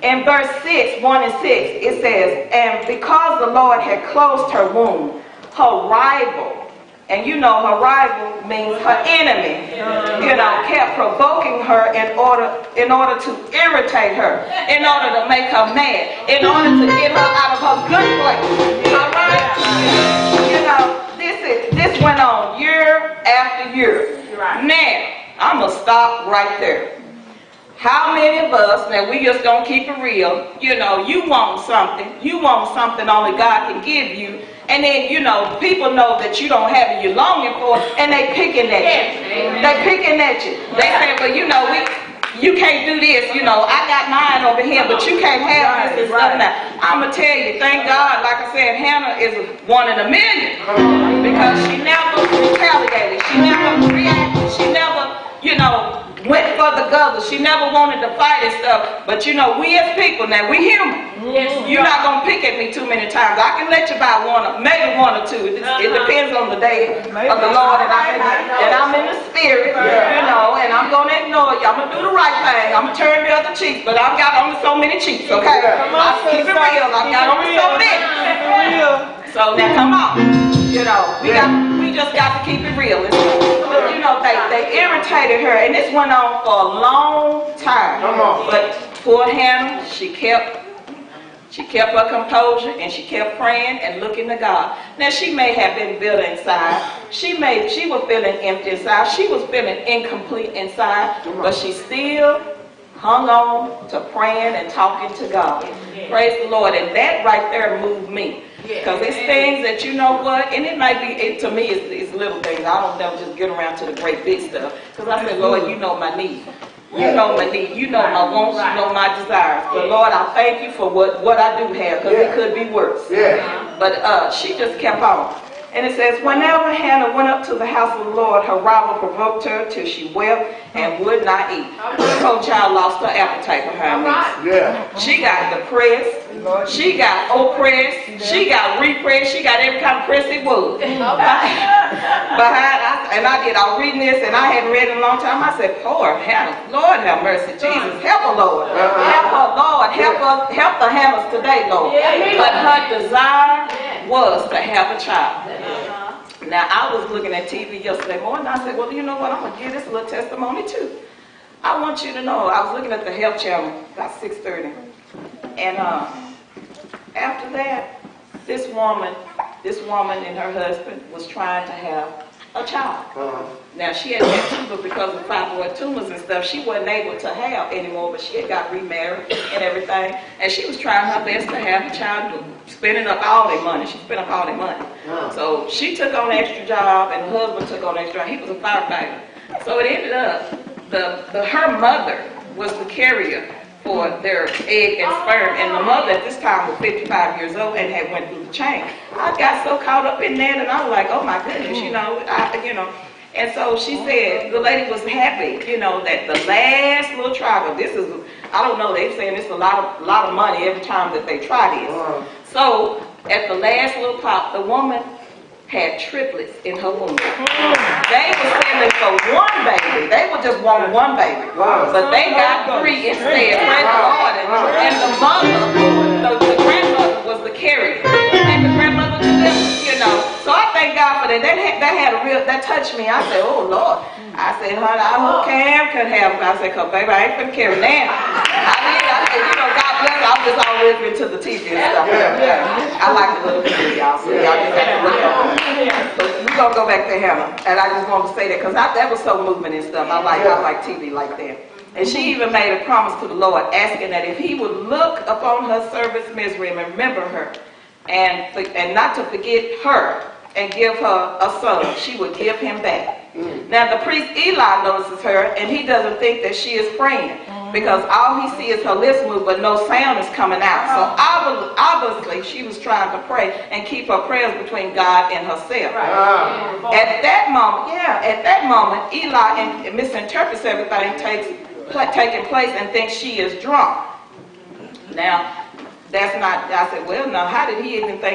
In verse 6, 1 and 6, it says, and because the Lord had closed her womb, her rival, and you know her rival means her enemy, kept provoking her in order to irritate her, in order to make her mad, in order to get her out of her good place. All right? This went on year after year. Now, I'm going to stop right there. How many of us, now we just don't keep it real, you want something only God can give you, and then, people know that you don't have it, you're longing for it, and they picking at you. They picking at you. They say, well, you can't do this, I got mine over here, but you can't have this and stuff now. I'm going to tell you, thank God, like I said, Hannah is one in a million, because she never retaliated, she never reacted, she never, went for the guzzle. She never wanted to fight and stuff. But we as people, now we human. You're not going to pick at me too many times. I can let you buy maybe one or two. It depends on the day of the Lord. And I'm in the spirit, and I'm going to ignore you. I'm going to do the right thing. I'm going to turn the other cheek. But I've got only so many cheeks, okay? I'll keep it real. I've got only so many. So now come on. We just got to keep it real. They irritated her, and this went on for a long time. But poor Hannah, she kept her composure, and she kept praying and looking to God. Now she may have been bitter inside. She was feeling empty inside. She was feeling incomplete inside, but she still hung on to praying and talking to God. Praise the Lord. And that right there moved me. Because it's things that and it might be, to me, it's little things. I don't never just get around to the great big stuff. Because I said, Lord, you know my need. You know my need. You know my wants. You know my desires. But Lord, I thank you for what I do have, because it could be worse. But she just kept on. And it says, whenever Hannah went up to the house of the Lord, her rival provoked her till she wept and would not eat. The poor child lost her appetite for her meat. She got depressed. She got oppressed. She got repressed. She got every kind of press it was. I was reading this, and I hadn't read it in a long time. I said, poor Hannah. Lord have mercy. Jesus, help her, Lord. Help her, Lord. Help the Hannahs today, Lord. But her desire was to have a child. Now, I was looking at TV yesterday morning, and I said, well, you know what, I'm going to give this little testimony too. I want you to know, I was looking at the Health Channel about 6:30, and after that, this woman and her husband was trying to have a child. Now, she had tumors because of fibroid tumors and stuff. She wasn't able to have anymore, but she had got remarried and everything, and she was trying her best to have a child, spending up all their money. She spent up all their money. So she took on an extra job, and her husband took on an extra job. He was a firefighter. So it ended up, her mother was the carrier for their egg and sperm, and the mother at this time was 55 years old and had went through the chain. I got so caught up in that, and I was like, oh my goodness, And so she said, the lady was happy, that the last little trial, this is, I don't know, they're saying it's a lot of money every time that they try this. So at the last little pop, the woman had triplets in her womb. They were sending for one baby. They would just want one baby. But they got 3 instead. Praise the Lord. And the mother, the grandmother was the carrier. And the grandmother was So I thank God for that. That touched me. I said, oh Lord. I said, honey, I hope Cam could have her. I said, cause baby, I ain't finna carry that. I said, God bless her. I'm just always into the TV and stuff. I like the little TV, y'all. So y'all just have to look at it. But we're gonna go back to Hannah. And I just want to say that because that was so moving and stuff. I like TV like that. And she even made a promise to the Lord, asking that if he would look upon her servant's misery and remember her, and not to forget her, and give her a son, she would give him back. Now the priest Eli notices her, and he doesn't think that she is praying, because all he sees is her lips move, but no sound is coming out. So obviously she was trying to pray and keep her prayers between God and herself. At that moment, Eli misinterprets everything taking place and thinks she is drunk. Now, that's not, I said, well, now how did he even think